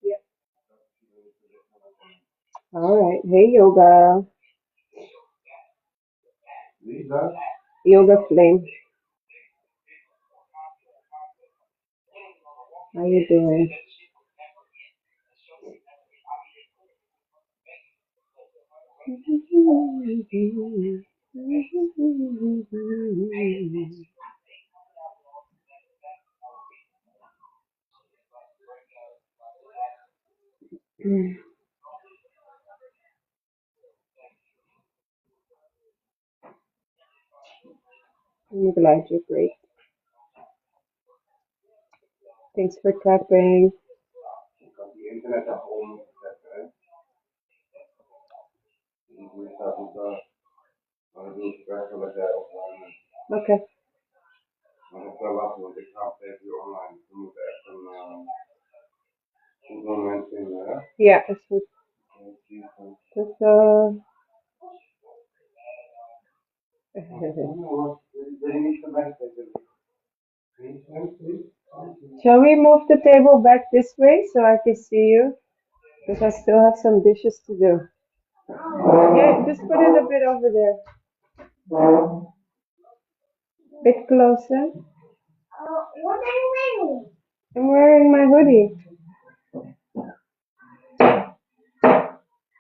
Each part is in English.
Yeah. All right. Hey, yoga. Yoga flame. How you doing? I'm glad you're great. Thanks for clapping. Okay. Yeah, it's Shall we move the table back this way so I can see you? Because I still have some dishes to do. Yeah, just put it a bit over there. Bit closer. What are you wearing? I'm wearing my hoodie.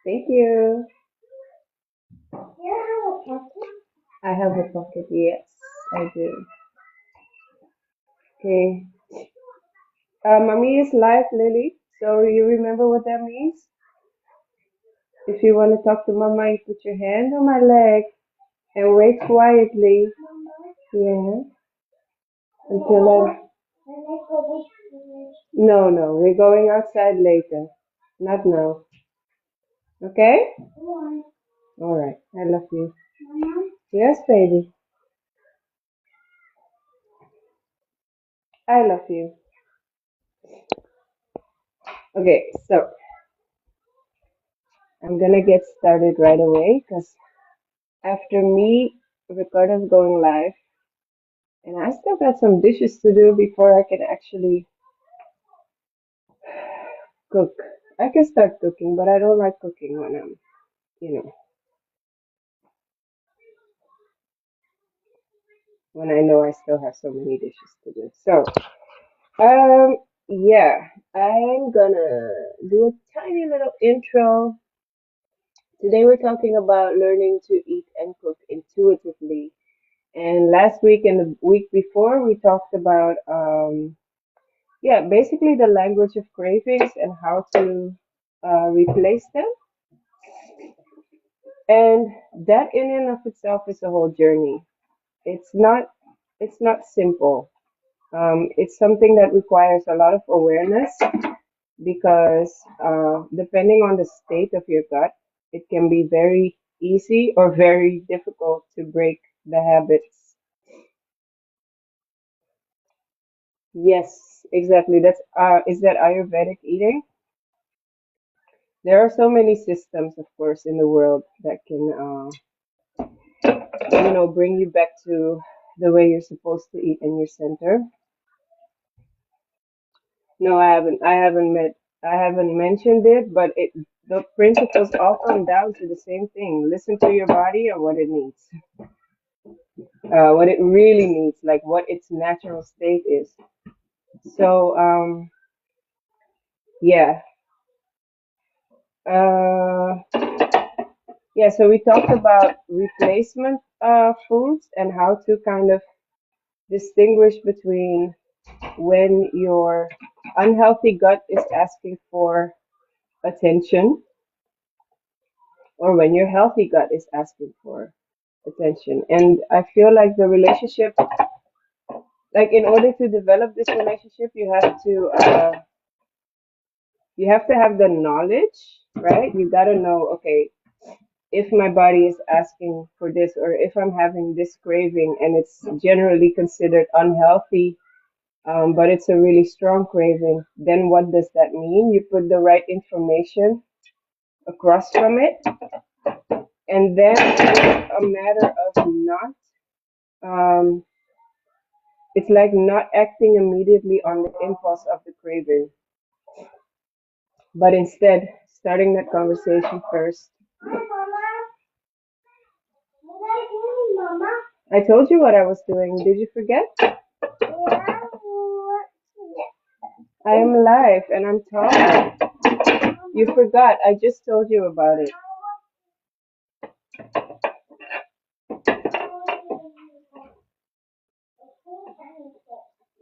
Thank you. You have a pocket? I have a pocket, yes, I do. Okay. Mommy is live, Lily. So you remember what that means? If you want to talk to Mama, you put your hand on my leg and wait quietly. Yeah. Until I. No, no, we're going outside later. Not now. Okay? All right. I love you. Yes, baby. I love you. Okay, so I'm gonna get started right away because after me, Ricardo's going live, and I still got some dishes to do before I can actually cook. I can start cooking, but I don't like cooking when I'm, you know, when I know I still have so many dishes to do. So, um, yeah, I'm gonna do a tiny little intro. Today we're talking about learning to eat and cook intuitively. And last week and the week before, we talked about, yeah, basically the language of cravings and how to replace them. And that in and of itself is a whole journey. It's not, it's not simple. It's something that requires a lot of awareness because depending on the state of your gut, it can be very easy or very difficult to break the habits. Yes, exactly. That's is that Ayurvedic eating? There are so many systems, of course, in the world that can, bring you back to the way you're supposed to eat in your center. No, I haven't. I haven't mentioned it, but the principles all come down to the same thing. Listen to your body and what it needs, what it really needs, like what its natural state is. So, yeah, uh, yeah. So we talked about replacement foods and how to kind of distinguish between when your unhealthy gut is asking for attention or when your healthy gut is asking for attention. And I feel like the relationship, like in order to develop this relationship, you have to have the knowledge, right? You got to know, okay, if my body is asking for this, or if I'm having this craving and it's generally considered unhealthy, but it's a really strong craving, then what does that mean? You put the right information across from it, and then it's a matter of not, um, it's like not acting immediately on the impulse of the craving, but instead starting that conversation first. I told you what I was doing. Did you forget? I am live and I'm talking. You forgot. I just told you about it.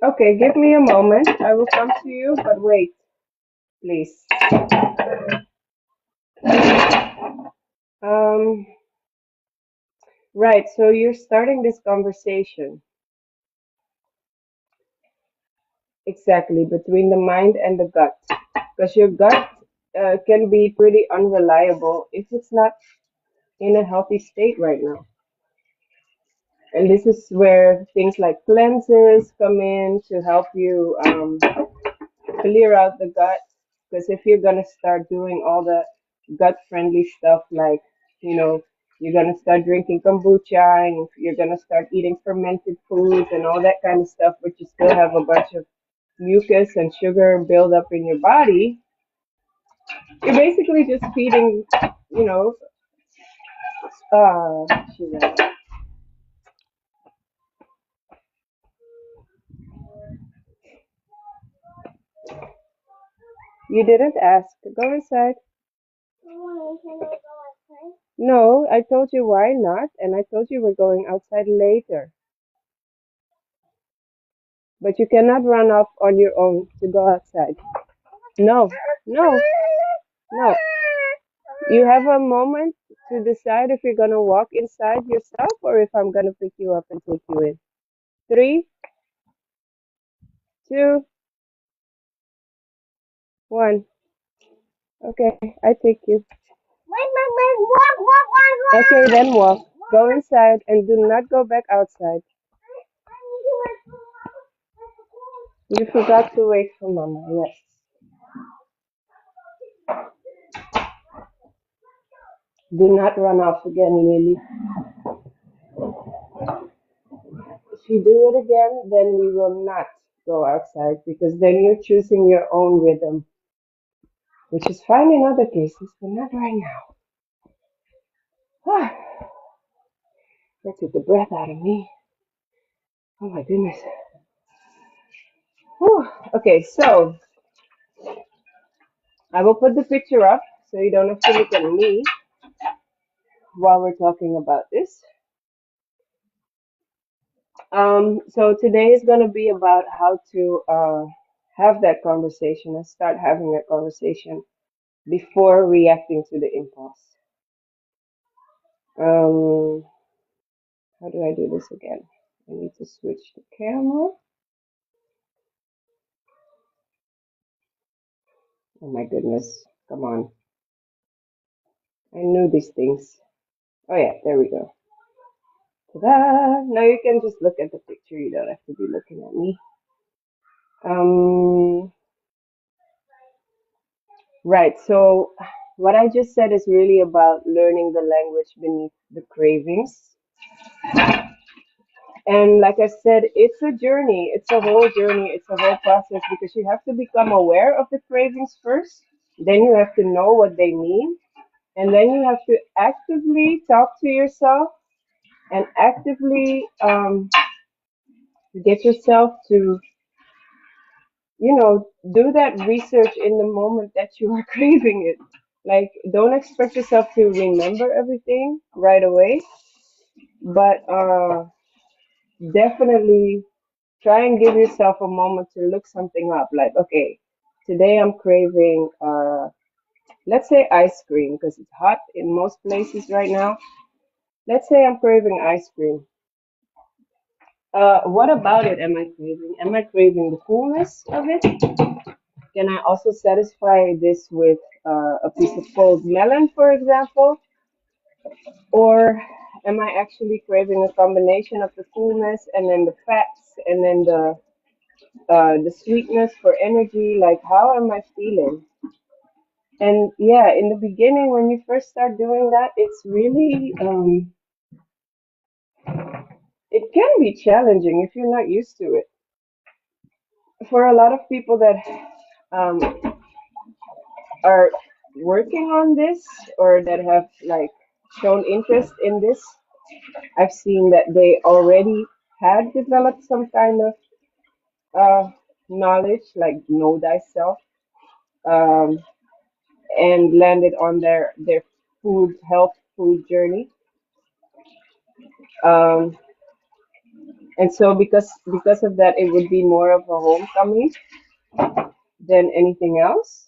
Okay, give me a moment. I will come to you, but wait, please. Um, right, so you're starting this conversation exactly between the mind and the gut, because your gut can be pretty unreliable if it's not in a healthy state right now. And this is where things like cleanses come in to help you clear out the gut. Because if you're gonna start doing all the gut-friendly stuff, like you're gonna start drinking kombucha, and you're gonna start eating fermented foods and all that kind of stuff, but you still have a bunch of mucus and sugar build up in your body, you're basically just feeding, you know, sugar. You didn't ask. Go inside. No, I told you why not, and I told you we're going outside later. But you cannot run off on your own to go outside. No, no, no. You have a moment to decide if you're gonna walk inside yourself or if I'm gonna pick you up and take you in. Three, two, one. Okay, I take you. Okay, then walk. Go inside and do not go back outside. You forgot to wait for Mama. Yes. Do not run off again, Lily. If you do it again, then we will not go outside because then you're choosing your own rhythm, which is fine in other cases, but not right now. That took the breath out of me. Oh my goodness. Whew. Okay, so I will put the picture up so you don't have to look at me while we're talking about this. So today is going to be about how to have that conversation and start having that conversation before reacting to the impulse. Um, how do I do this again? I need to switch the camera. Oh my goodness. Come on. I knew these things. Oh yeah, there we go. Ta-da! Now you can just look at the picture. You don't have to be looking at me. Um, right. So what I just said is really about learning the language beneath the cravings. And like I said, it's a journey. It's a whole journey. It's a whole process because you have to become aware of the cravings first. Then you have to know what they mean. And then you have to actively talk to yourself and actively get yourself to, do that research in the moment that you are craving it. Like, don't expect yourself to remember everything right away, but definitely try and give yourself a moment to look something up. Like, okay, today I'm craving Let's say ice cream, because it's hot in most places right now. Let's say I'm craving ice cream. What about it am I craving? Am I craving the coolness of it? Can I also satisfy this with a piece of cold melon, for example? Or am I actually craving a combination of the coolness and then the fats and then the sweetness for energy? Like, how am I feeling? And yeah, in the beginning, when you first start doing that, it's really it can be challenging if you're not used to it. For a lot of people that um, are working on this or that have like shown interest in this, I've seen that they already had developed some kind of knowledge, like know thyself, um, and landed on their food health food journey. Um, and so because of that, it would be more of a homecoming than anything else.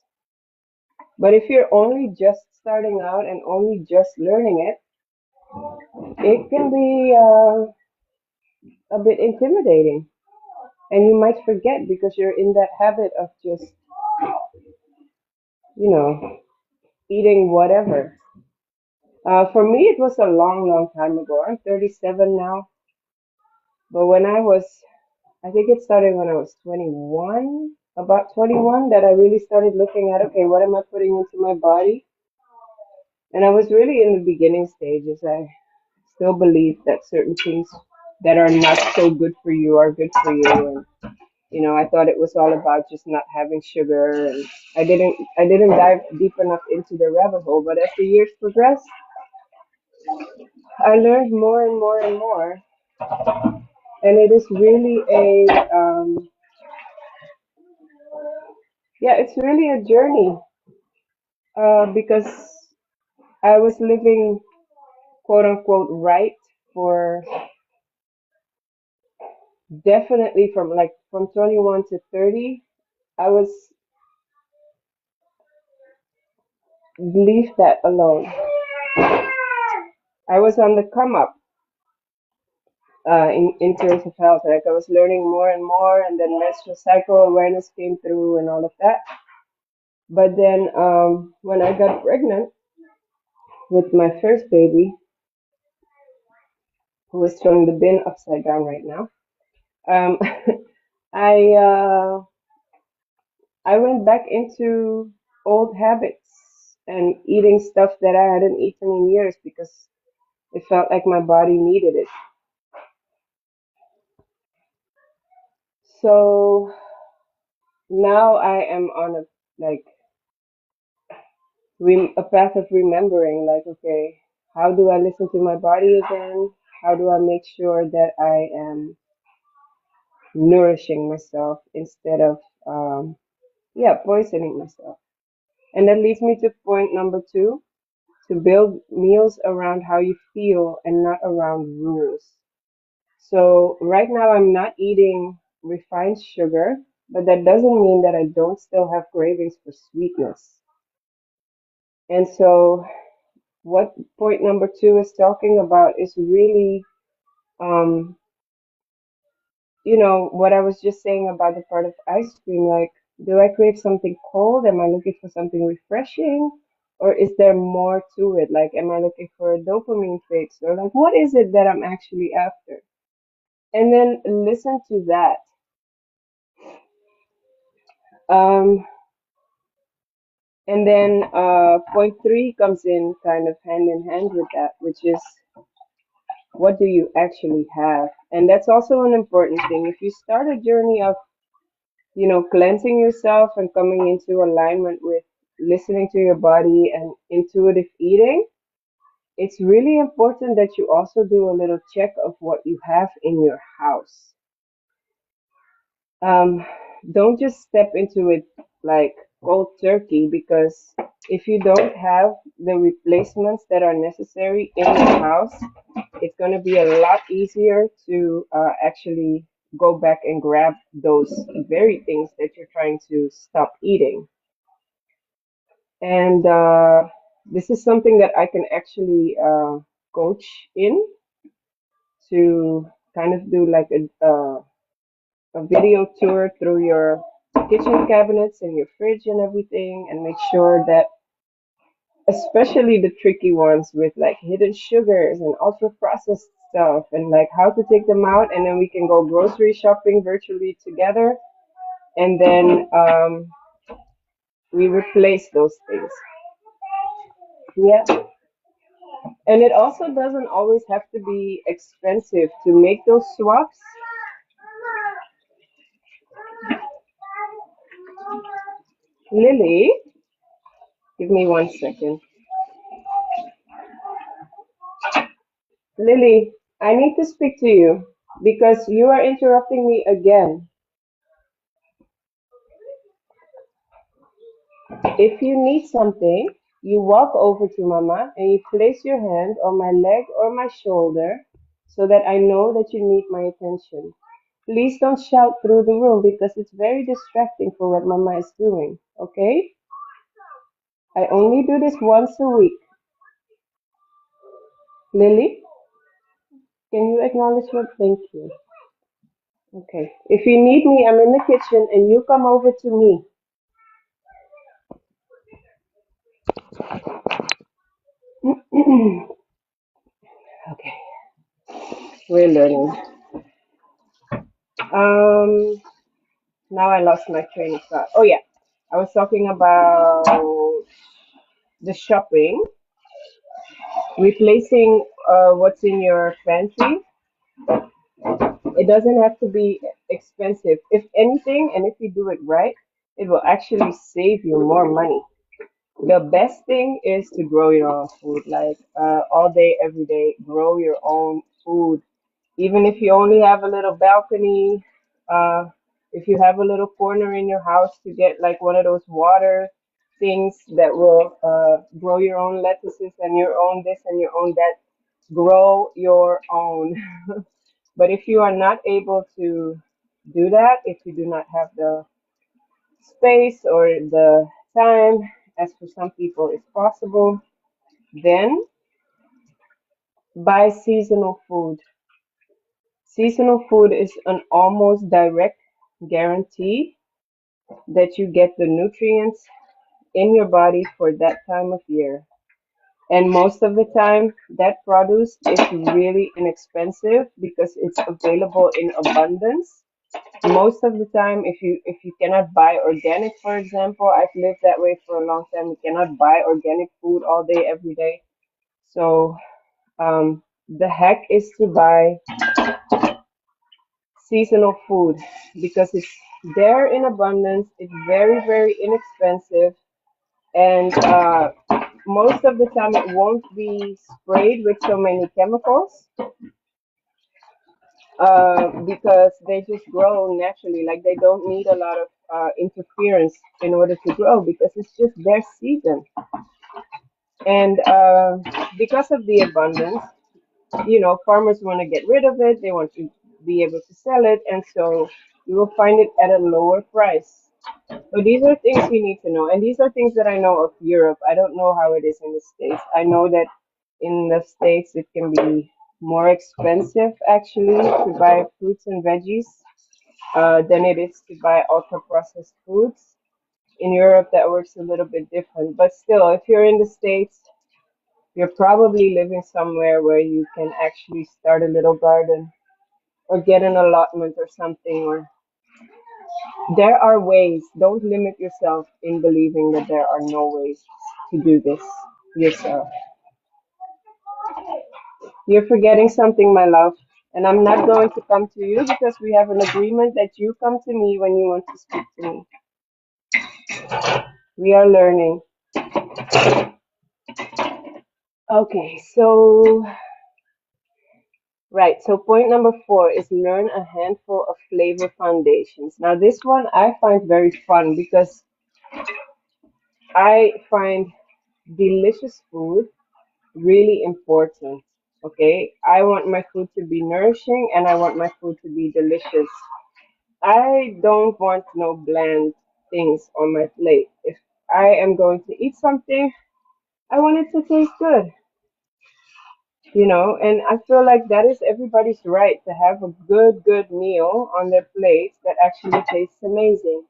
But if you're only just starting out and only just learning it, it can be a bit intimidating. And you might forget because you're in that habit of just, you know, eating whatever. For me, it was a long, long time ago. I'm 37 now. But when I think it started when I was 21, about 21, that I really started looking at, okay, what am I putting into my body? And I was really in the beginning stages. I still believe that certain things that are not so good for you are good for you. And, I thought it was all about just not having sugar. And I didn't dive deep enough into the rabbit hole. But as the years progressed, I learned more and more and more. And it is really yeah, it's really a journey because I was living quote unquote right for definitely from 21 to 30. I was, leave that alone. I was on the come up in terms of health. Like I was learning more and more, and then menstrual cycle awareness came through and all of that. But then when I got pregnant with my first baby, who is throwing the bin upside down right now, um, I I went back into old habits and eating stuff that I hadn't eaten in years because it felt like my body needed it. So now I am on like a path of remembering, like, okay, how do I listen to my body again? How do I make sure that I am nourishing myself instead of, yeah, poisoning myself? And that leads me to point number two, to build meals around how you feel and not around rules. So right now I'm not eating refined sugar, but that doesn't mean that I don't still have cravings for sweetness. And so what point number two is talking about is really, um, what I was just saying about the part of ice cream. Like, do I crave something cold? Am I looking for something refreshing? Or is there more to it? Like, am I looking for a dopamine fix? Or like, what is it that I'm actually after? And then listen to that. Um, and then point three comes in kind of hand in hand with that, which is what do you actually have? And that's also an important thing. If you start a journey of, cleansing yourself and coming into alignment with listening to your body and intuitive eating, it's really important that you also do a little check of what you have in your house. um, don't just step into it like cold turkey, because if you don't have the replacements that are necessary in your house, it's going to be a lot easier to actually go back and grab those very things that you're trying to stop eating. And this is something that I can actually coach in to kind of do like a video tour through your kitchen cabinets and your fridge and everything, and make sure that, especially the tricky ones with like hidden sugars and ultra processed stuff, and like how to take them out, and then we can go grocery shopping virtually together, and then we replace those things. Yeah. And it also doesn't always have to be expensive to make those swaps. Lily, give me 1 second. Lily, I need to speak to you because you are interrupting me again. If you need something, you walk over to Mama and you place your hand on my leg or my shoulder so that I know that you need my attention. Please don't shout through the room because it's very distracting for what Mama is doing, okay? I only do this once a week. Lily, can you acknowledge what? Thank you. Okay. If you need me, I'm in the kitchen and you come over to me. Okay. We're learning. Um, Now I lost my train of thought. Oh yeah, I was talking about the shopping, replacing what's in your pantry. It doesn't have to be expensive. If anything, and if you do it right, it will actually save you more money. The best thing is to grow your own food, like all day, every day. Grow your own food. Even if you only have a little balcony, uh, if you have a little corner in your house to get like one of those water things that will grow your own lettuces and your own this and your own that, grow your own. But if you are not able to do that, if you do not have the space or the time, as for some people it's possible, then buy seasonal food. Seasonal food is an almost direct guarantee that you get the nutrients in your body for that time of year. And most of the time, that produce is really inexpensive because it's available in abundance. Most of the time, if you cannot buy organic, for example, I've lived that way for a long time. You cannot buy organic food all day, every day. So the hack is to buy seasonal food because it's there in abundance. It's very, very inexpensive, and most of the time it won't be sprayed with so many chemicals because they just grow naturally. Like they don't need a lot of interference in order to grow because it's just their season. And because of the abundance, farmers want to get rid of it. They want to be able to sell it, and so you will find it at a lower price. So these are things you need to know, and these are things that I know of Europe. I don't know how it is in the States. I know that in the States it can be more expensive actually to buy fruits and veggies than it is to buy ultra processed foods. In Europe, that works a little bit different, but still, if you're in the States, you're probably living somewhere where you can actually start a little garden or get an allotment or something. Or there are ways. Don't limit yourself in believing that there are no ways to do this yourself. You're forgetting something, my love. And I'm not going to come to you because we have an agreement that you come to me when you want to speak to me. We are learning. Okay, so right, so point number 4 is learn a handful of flavor foundations. Now, this one I find very fun because I find delicious food really important. Okay, I want my food to be nourishing and I want my food to be delicious. I don't want no bland things on my plate. I am going to eat something, I want it to taste good, and I feel like that is everybody's right to have a good meal on their plate that actually tastes amazing.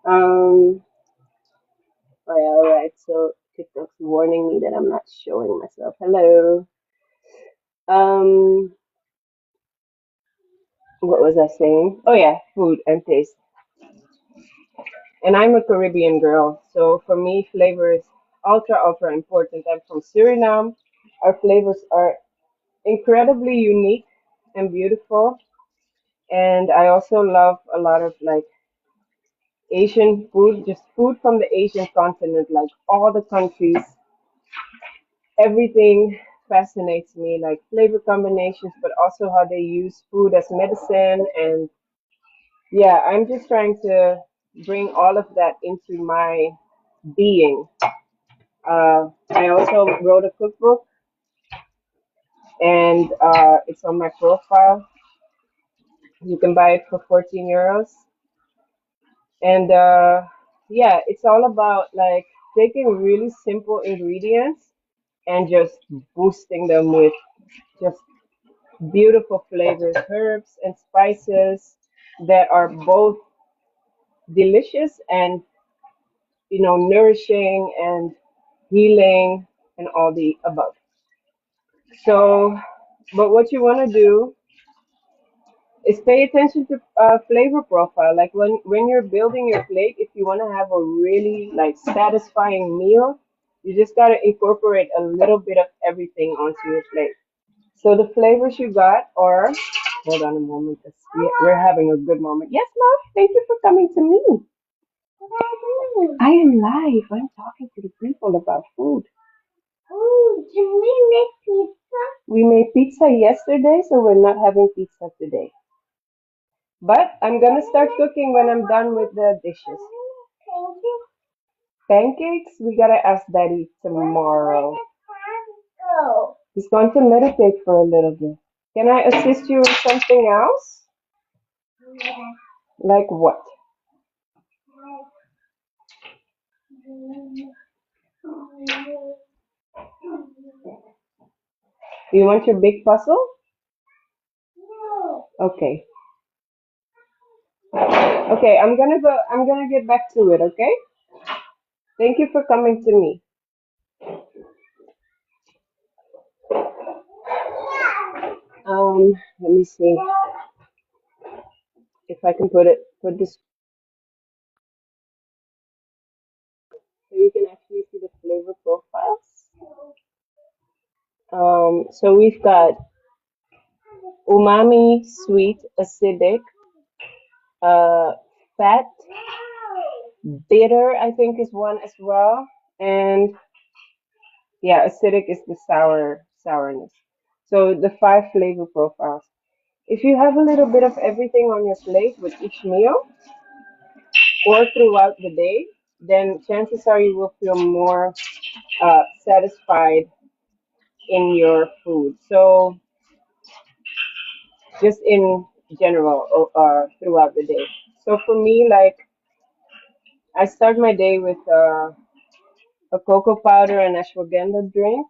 Um, all right. So TikTok's warning me that I'm not showing myself. Hello. Um, what was I saying? Oh yeah, food and taste. And I'm a Caribbean girl, so for me, flavor is ultra important. I'm from Suriname. Our flavors are incredibly unique and beautiful. And I also love a lot of like Asian food, just food from the Asian continent, like all the countries, everything fascinates me, like flavor combinations, but also how they use food as medicine. And yeah, I'm just trying to bring all of that into my being. I also wrote a cookbook, and it's on my profile. You can buy it for 14 euros. And yeah, it's all about like taking really simple ingredients and just boosting them with just beautiful flavors, herbs and spices that are both delicious and nourishing and healing and all the above. So, but what you want to do is pay attention to flavor profile. Like when you're building your plate, if you want to have a really like satisfying meal, you just gotta incorporate a little bit of everything onto your plate. So the flavors you got are, hold on a moment, we're having a good moment. Yes, love. Thank you for coming to me. I am live. I'm talking to the people about food. Oh, can we make pizza? We made pizza yesterday, so we're not having pizza today. But I'm gonna start cooking when I'm done with the dishes. Pancakes? We gotta ask Daddy tomorrow. He's going to meditate for a little bit. Can I assist you with something else? Like what? Do you want your big puzzle? Okay. Okay, I'm gonna go. I'm gonna get back to it. Okay. Thank you for coming to me. Let me see if I can put this so you can actually see the flavor profiles. So we've got umami, sweet, acidic, uh, fat, bitter. I think is one as well, and yeah, acidic is the sourness. So the five flavor profiles. If you have a little bit of everything on your plate with each meal or throughout the day, then chances are you will feel more satisfied in your food. So just in general, throughout the day. So for me, like I start my day with a cocoa powder and ashwagandha drink,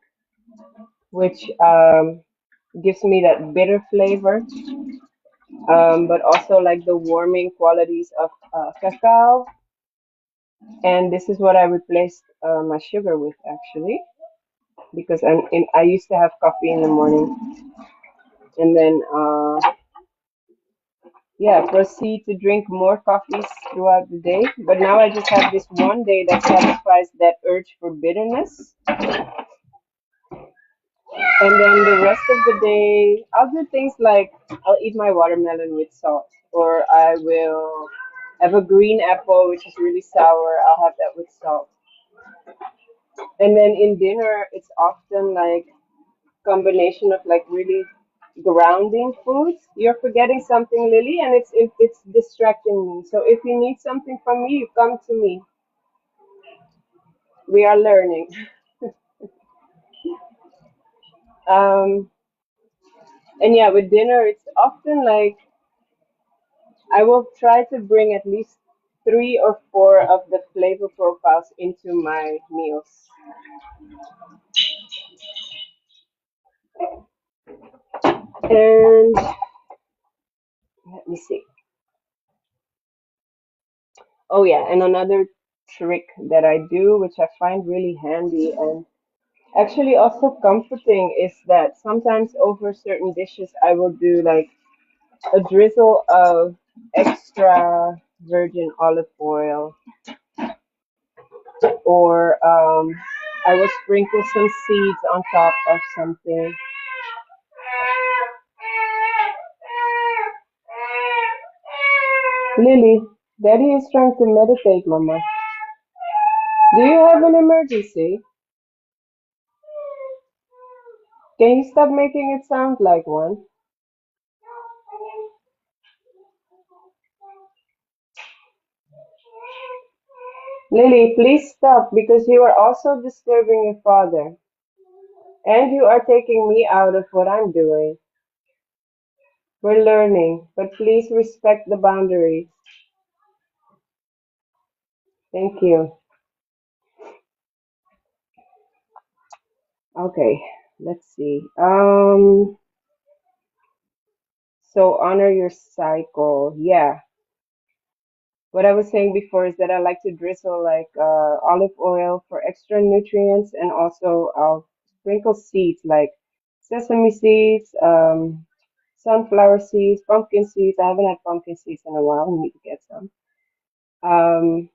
which gives me that bitter flavor, but also like the warming qualities of cacao. And this is what I replaced my sugar with actually, because I used to have coffee in the morning, and then yeah, proceed to drink more coffees throughout the day. But now I just have this one day that satisfies that urge for bitterness, and then the rest of the day I'll do things like I'll eat my watermelon with salt, or I will have a green apple which is really sour. I'll have that with salt. And then in dinner, it's often like combination of like really grounding foods. You're forgetting something, Lily, and it's distracting me. So if you need something from me, you come to me. We are learning. Um, and yeah, with dinner, it's often like I will try to bring at least. three or four of the flavor profiles into my meals. And let me see. Oh yeah, and another trick that I do, which I find really handy and actually also comforting, is that sometimes over certain dishes I will do like a drizzle of extra virgin olive oil, or I will sprinkle some seeds on top of something. Lily, Daddy is trying to meditate, Mama. Do you have an emergency? Can you stop making it sound like one? Lily, please stop because you are also disturbing your father. And you are taking me out of what I'm doing. We're learning, but please respect the boundaries. Thank you. Okay, let's see. So honor your cycle. Yeah. What I was saying before is that I like to drizzle like olive oil for extra nutrients, and also I'll sprinkle seeds like sesame seeds, sunflower seeds, pumpkin seeds. I haven't had pumpkin seeds in a while. I need to get some. Um,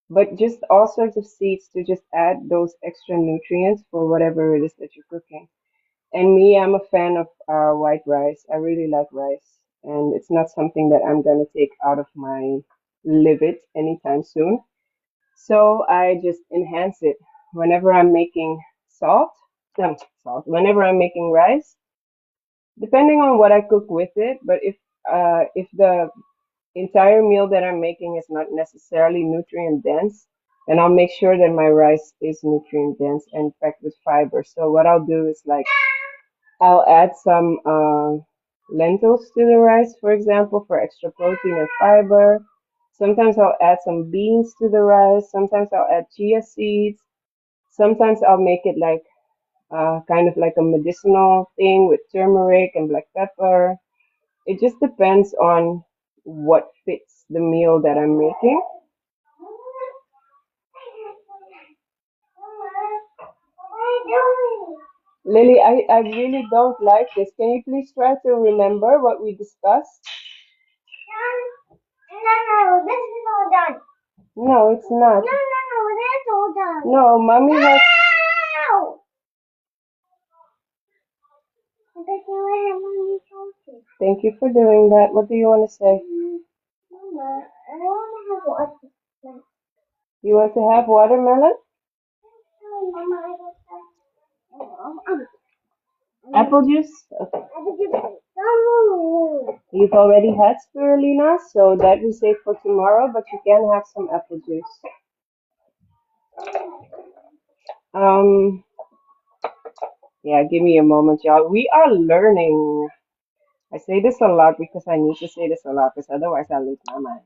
but just all sorts of seeds to just add those extra nutrients for whatever it is that you're cooking. And me, I'm a fan of white rice. I really like rice, and it's not something that I'm gonna take out of my livid anytime soon. So I just enhance it whenever I'm making salt. Salt. Whenever I'm making rice, depending on what I cook with it. But if the entire meal that I'm making is not necessarily nutrient dense, then I'll make sure that my rice is nutrient dense and packed with fiber. So what I'll do is like I'll add some lentils to the rice, for example, for extra protein and fiber. Sometimes I'll add some beans to the rice. Sometimes I'll add chia seeds. Sometimes I'll make it like kind of like a medicinal thing with turmeric and black pepper. It just depends on what fits the meal that I'm making. Lily, I really don't like this. Can you please try to remember what we discussed? No, this is all done. No, it's not. No, that's all done. No, mommy has. No! Thank you for doing that. What do you want to say? Mama, I want to have watermelon. You want to have watermelon? No, Mama, I don't have. Apple juice? Okay. Apple juice. No. You've already had spirulina, so that we save for tomorrow, but you can have some apple juice. Um, yeah, give me a moment, y'all. We are learning. I say this a lot because I need to say this a lot, because otherwise I lose my mind.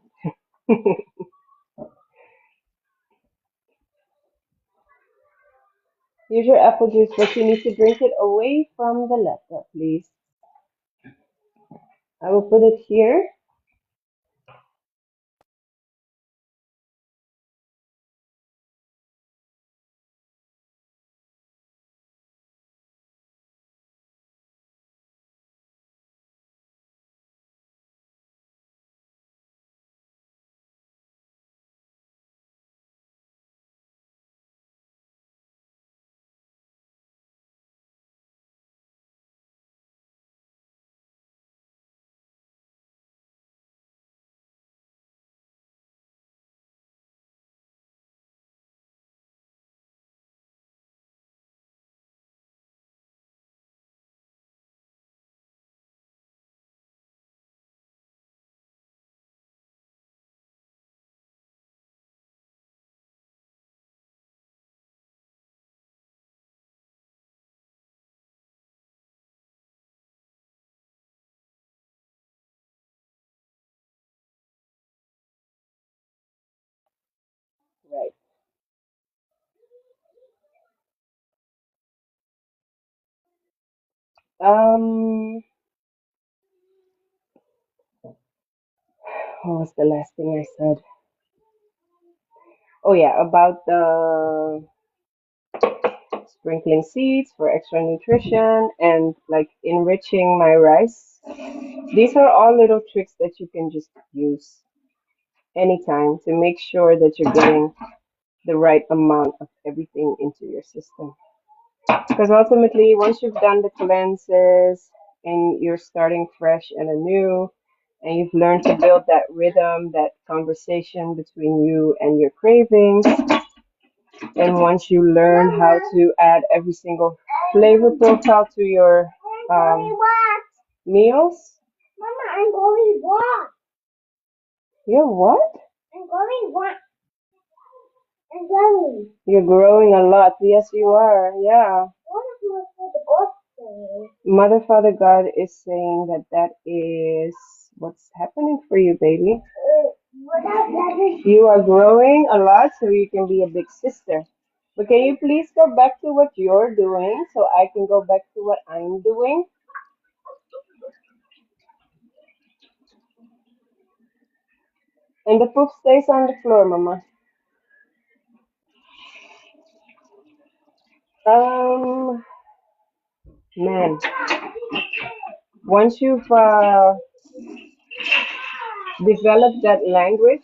Here's your apple juice, but you need to drink it away from the laptop, please. I will put it here. Um, what was the last thing I said? Oh yeah, about the sprinkling seeds for extra nutrition and like enriching my rice. These are all little tricks that you can just use anytime to make sure that you're getting the right amount of everything into your system. Because ultimately, once you've done the cleanses and you're starting fresh and anew, and you've learned to build that rhythm, that conversation between you and your cravings, and once you learn how to add every single flavor profile to your um, meals, Mama, I'm going what? You're what? I'm going what? I'm growing. You're growing a lot. Yes, you are. Yeah. Mother, Father God is saying that that is what's happening for you, baby. You are growing a lot so you can be a big sister. But can you please go back to what you're doing so I can go back to what I'm doing? And the poop stays on the floor, Mama. Um, man, once you've developed that language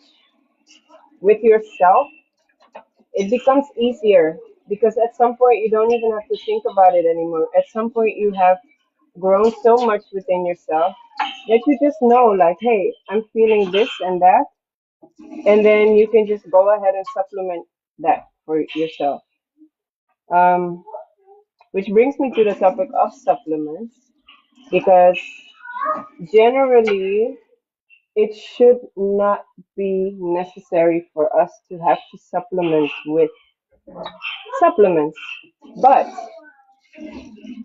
with yourself, it becomes easier because at some point you don't even have to think about it anymore. At some point you have grown so much within yourself that you just know, like, hey, I'm feeling this and that, and then you can just go ahead and supplement that for yourself. Um, which brings me to the topic of supplements because generally it should not be necessary for us to have to supplement with supplements. But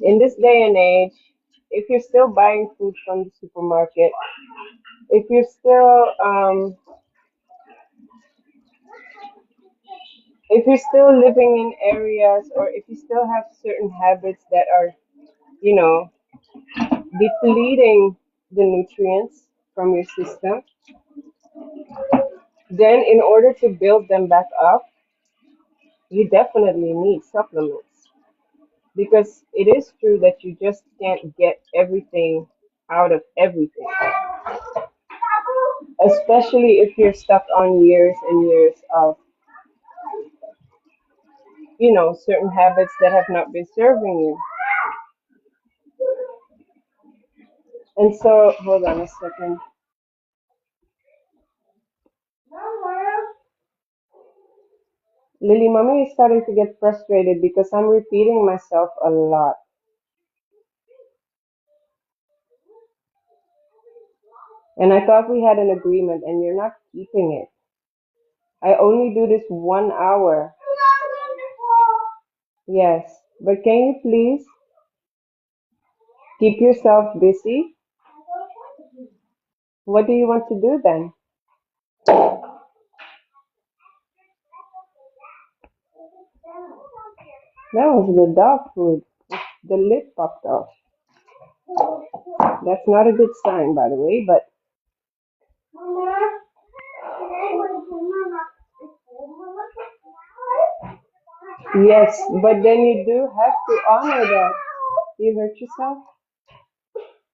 in this day and age, if you're still buying food from the supermarket, if you're still living in areas, or if you still have certain habits that are, you know, depleting the nutrients from your system, then in order to build them back up, you definitely need supplements. Because it is true that you just can't get everything out of everything, especially if you're stuck on years and years of, certain habits that have not been serving you. And so, hold on a second. Lily, mommy is starting to get frustrated because I'm repeating myself a lot. And I thought we had an agreement and you're not keeping it. I only do this 1 hour. Yes, but can you please keep yourself busy? What do you want to do then? That was the dog food. The lid popped off. That's not a good sign, by the way, but yes, but then you do have to honor that. You hurt yourself?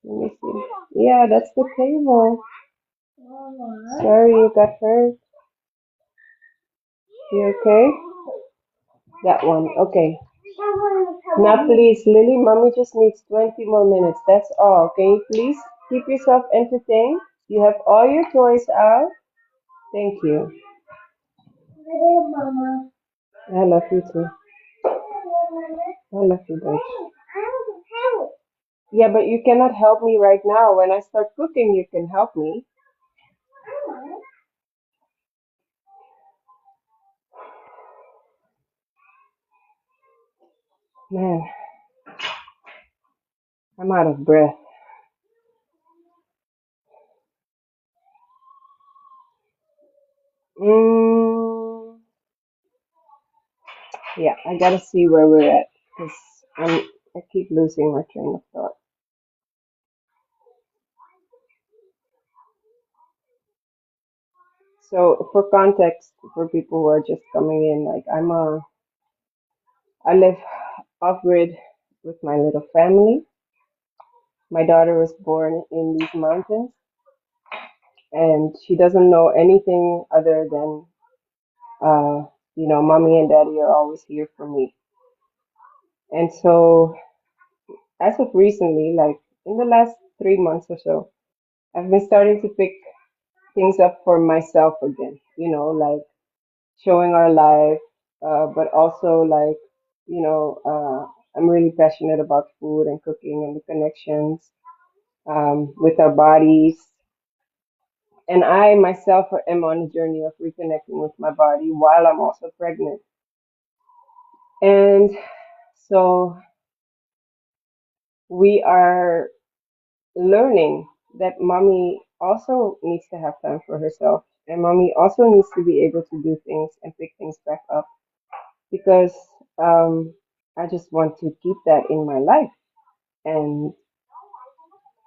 Let me see. Yeah, that's the table. Sorry, you got hurt. You okay? That one. Okay. Now, please, Lily, mommy just needs 20 more minutes. That's all. Can you please keep yourself entertained? You have all your toys out. Thank you. I love you too. I love you, babe. Yeah, but you cannot help me right now. When I start cooking, you can help me. Man, I'm out of breath. Mm, yeah, I gotta see where we're at because I keep losing my train of thought. So for context, for people who are just coming in, like I live off grid with my little family. My daughter was born in these mountains, and she doesn't know anything other than, uh, mommy and daddy are always here for me. And so, as of recently, like in the last 3 months or so, I've been starting to pick things up for myself again, like showing our life, but also like, I'm really passionate about food and cooking and the connections with our bodies. And I myself am on a journey of reconnecting with my body while I'm also pregnant. And so we are learning that mommy also needs to have time for herself. And mommy also needs to be able to do things and pick things back up because I just want to keep that in my life. And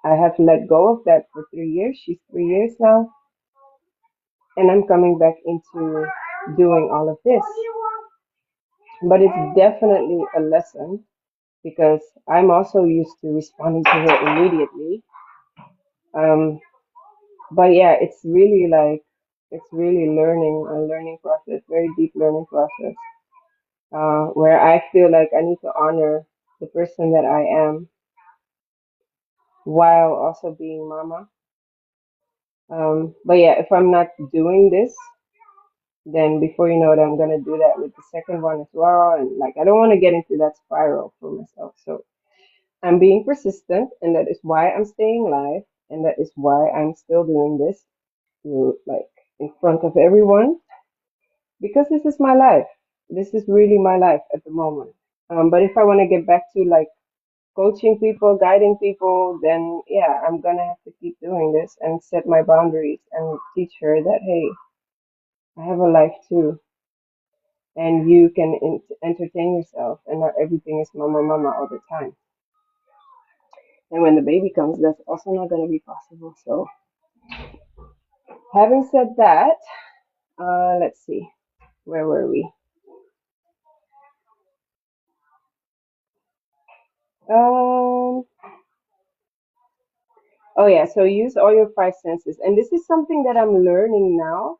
I have let go of that for 3 years. She's 3 years now. And I'm coming back into doing all of this. But it's definitely a lesson because I'm also used to responding to her immediately. Um, but yeah, it's really a learning process, very deep learning process, where I feel like I need to honor the person that I am while also being mama. But yeah, if I'm not doing this, then before you know it, I'm gonna do that with the second one as well. And like, I don't want to get into that spiral for myself. So I'm being persistent, and that is why I'm staying live, and that is why I'm still doing this, like in front of everyone, because this is my life. This is really my life at the moment. But if I want to get back to like coaching people, guiding people, then yeah, I'm gonna have to keep doing this and set my boundaries and teach her that hey, I have a life too, and you can entertain yourself, and not everything is mama, mama all the time. And when the baby comes, that's also not gonna be possible. So, having said that, let's see, where were we? Um, oh yeah, so use all your five senses, and this is something that I'm learning now.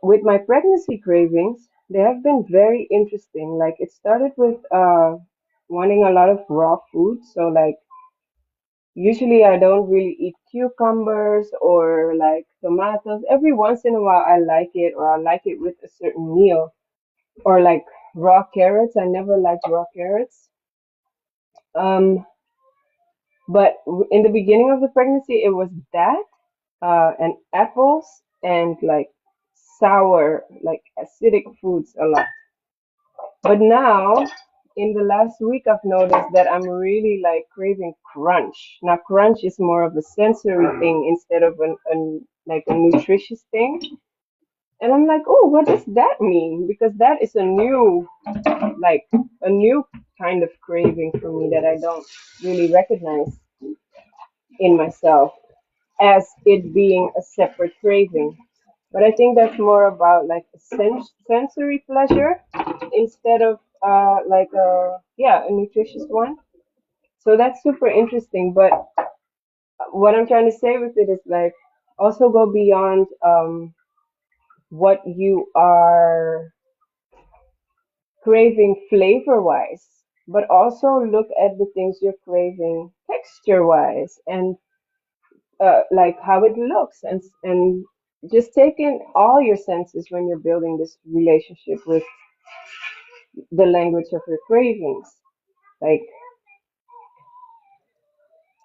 With my pregnancy cravings, they have been very interesting. Like it started with wanting a lot of raw food. So like usually I don't really eat cucumbers or like tomatoes. Every once in a while I like it or I like it with a certain meal. Or like raw carrots. I never liked raw carrots. Um, but in the beginning of the pregnancy, it was that and apples and like sour, like acidic foods a lot. But now, in the last week, I've noticed that I'm really like craving crunch. Now, crunch is more of a sensory thing instead of like a nutritious thing. And I'm like, oh, what does that mean? Because that is like a new kind of craving for me that I don't really recognize in myself as it being a separate craving. But I think that's more about like a sensory pleasure instead of like a nutritious one. So that's super interesting. But what I'm trying to say with it is like also go beyond what you are craving flavor wise, but also look at the things you're craving texture wise and like how it looks and just take in all your senses when you're building this relationship with the language of your cravings. Like,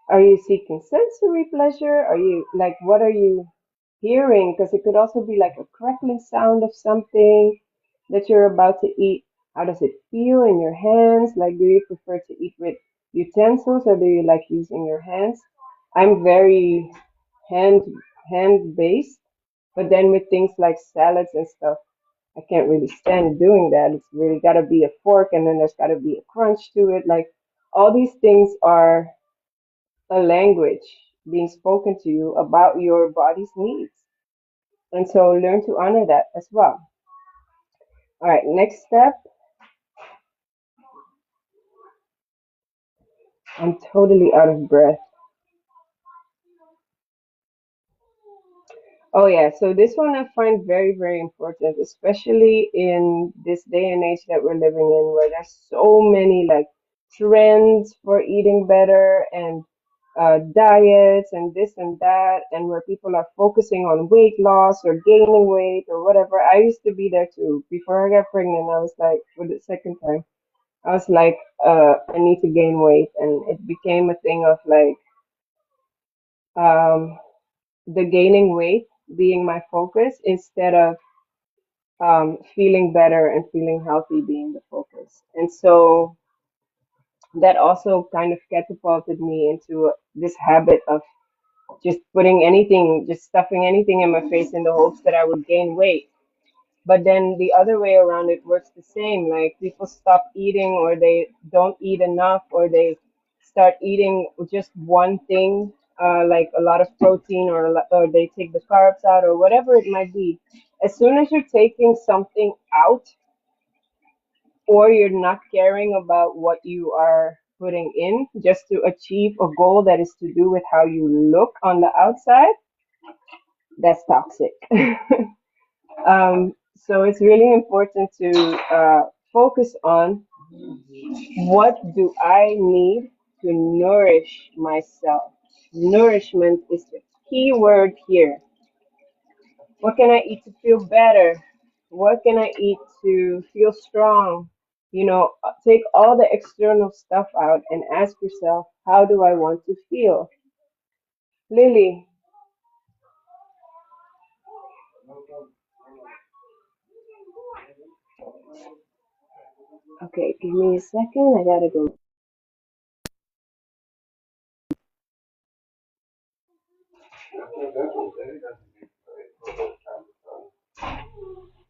are you seeking sensory pleasure? Are you like, what are you hearing? Because it could also be like a crackling sound of something that you're about to eat. How does it feel in your hands? Like, do you prefer to eat with utensils or do you like using your hands? I'm very hand hand based, but then with things like salads and stuff, I can't really stand doing that. It's really got to be a fork and then there's got to be a crunch to it. Like all these things are a language being spoken to you about your body's needs. And so learn to honor that as well. All right, next step. I'm totally out of breath. Oh yeah, so this one I find very, very important, especially in this day and age that we're living in, where there's so many like trends for eating better and diets and this and that, and where people are focusing on weight loss or gaining weight or whatever. I used to be there too. Before I got pregnant, I was like, for the second time, I was like, I need to gain weight, and it became a thing of like, um, the gaining weight being my focus instead of feeling better and feeling healthy being the focus. And so that also kind of catapulted me into this habit of just putting anything, just stuffing anything in my face in the hopes that I would gain weight. But then the other way around, it works the same. Like people stop eating, or they don't eat enough, or they start eating just one thing, like a lot of protein, or they take the carbs out, or whatever it might be. As soon as you're taking something out, or you're not caring about what you are putting in just to achieve a goal that is to do with how you look on the outside, that's toxic. So it's really important to focus on what do I need to nourish myself. Nourishment is the key word here. What can I eat to feel better? What can I eat to feel strong? Take all the external stuff out and ask yourself, how do I want to feel? Lily, okay, give me a second. I gotta go.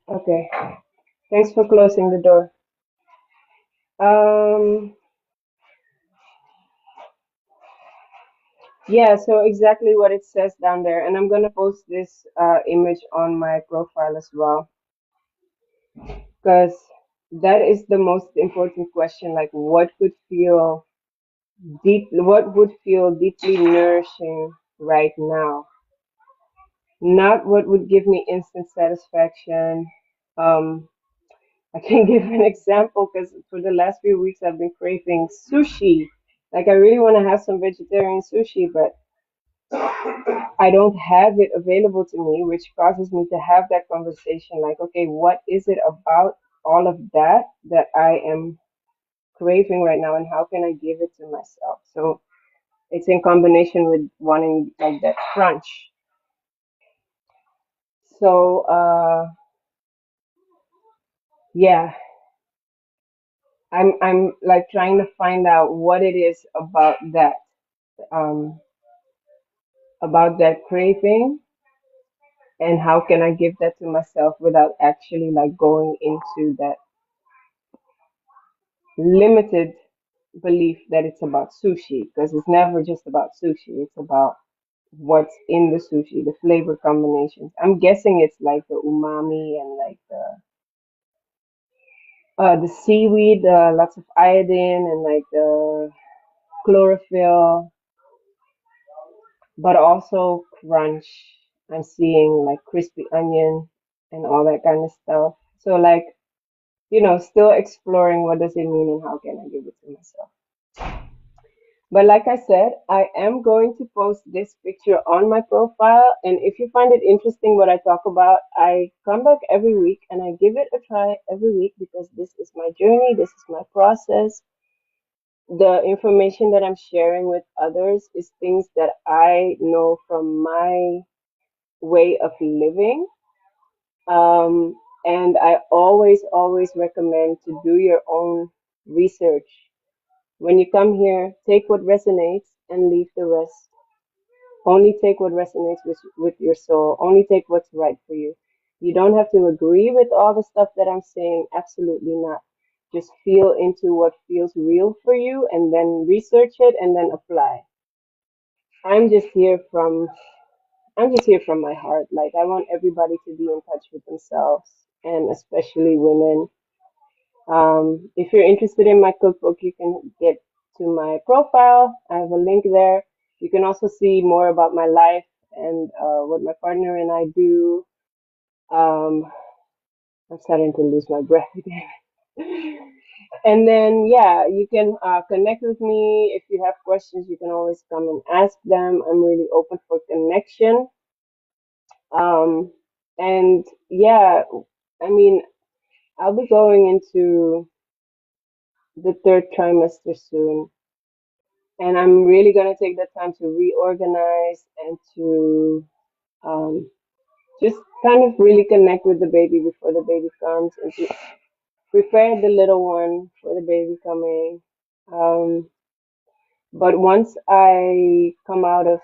Okay, thanks for closing the door. Um, yeah, so exactly what it says down there, and I'm gonna post this image on my profile as well, because that is the most important question. Like, what would feel deeply nourishing right now? Not what would give me instant satisfaction. Um, I can give an example because for the last few weeks I've been craving sushi. Like I really want to have some vegetarian sushi, but I don't have it available to me, which causes me to have that conversation. Like, okay, what is it about all of that that I am craving right now, and how can I give it to myself? So it's in combination with wanting like that crunch. So yeah, I'm like trying to find out what it is um about that craving, and how can I give that to myself without actually like going into that limited belief that it's about sushi, because it's never just about sushi. It's about what's in the sushi, the flavor combinations. I'm guessing it's like the umami and like the seaweed, lots of iodine and like the chlorophyll, but also crunch. I'm seeing like crispy onion and all that kind of stuff. So like, still exploring what does it mean and how can I give it to myself. But like I said, I am going to post this picture on my profile. And if you find it interesting what I talk about, I come back every week and I give it a try every week, because this is my journey, this is my process. The information that I'm sharing with others is things that I know from my way of living. Um, and I always, always recommend to do your own research. When you come here, take what resonates and leave the rest. Only take what resonates with your soul. Only take what's right for you. You don't have to agree with all the stuff that I'm saying. Absolutely not. Just feel into what feels real for you and then research it and then apply. I'm just here from I'm just here from my heart. Like, I want everybody to be in touch with themselves, and especially women. If you're interested in my cookbook, you can get to my profile. I have a link there. You can also see more about my life and what my partner and I do. Um, I'm starting to lose my breath again. And then, yeah, you can connect with me. If you have questions, you can always come and ask them. I'm really open for connection. Um, and yeah, I mean, I'll be going into the third trimester soon, and I'm really gonna take that time to reorganize and to um, just kind of really connect with the baby before the baby comes and to prepare the little one for the baby coming. Um, but once I come out of,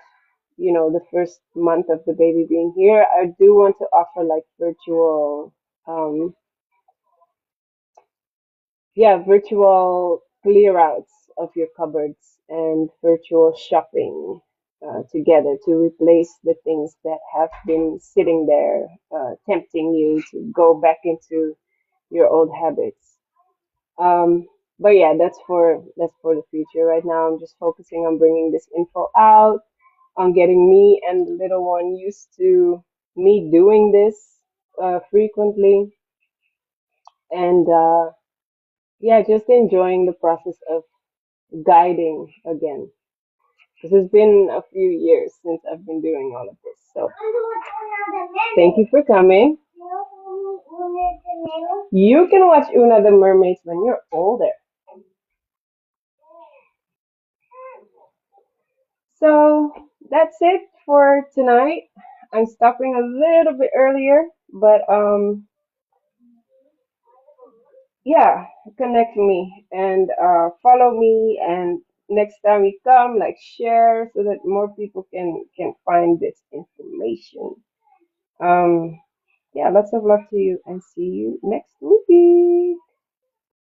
the first month of the baby being here, I do want to offer like virtual, um, virtual clear outs of your cupboards and virtual shopping together to replace the things that have been sitting there, tempting you to go back into your old habits. Um, but yeah, that's for the future. Right now, I'm just focusing on bringing this info out, on getting me and the little one used to me doing this frequently, and yeah, just enjoying the process of guiding again. Because it's been a few years since I've been doing all of this. So thank you for coming. You can watch Una the Mermaids when you're older. So that's it for tonight. I'm stopping a little bit earlier, but yeah, connect me and follow me, and next time you come, like, share so that more people can find this information. Um yeah, lots of love to you, and see you next week.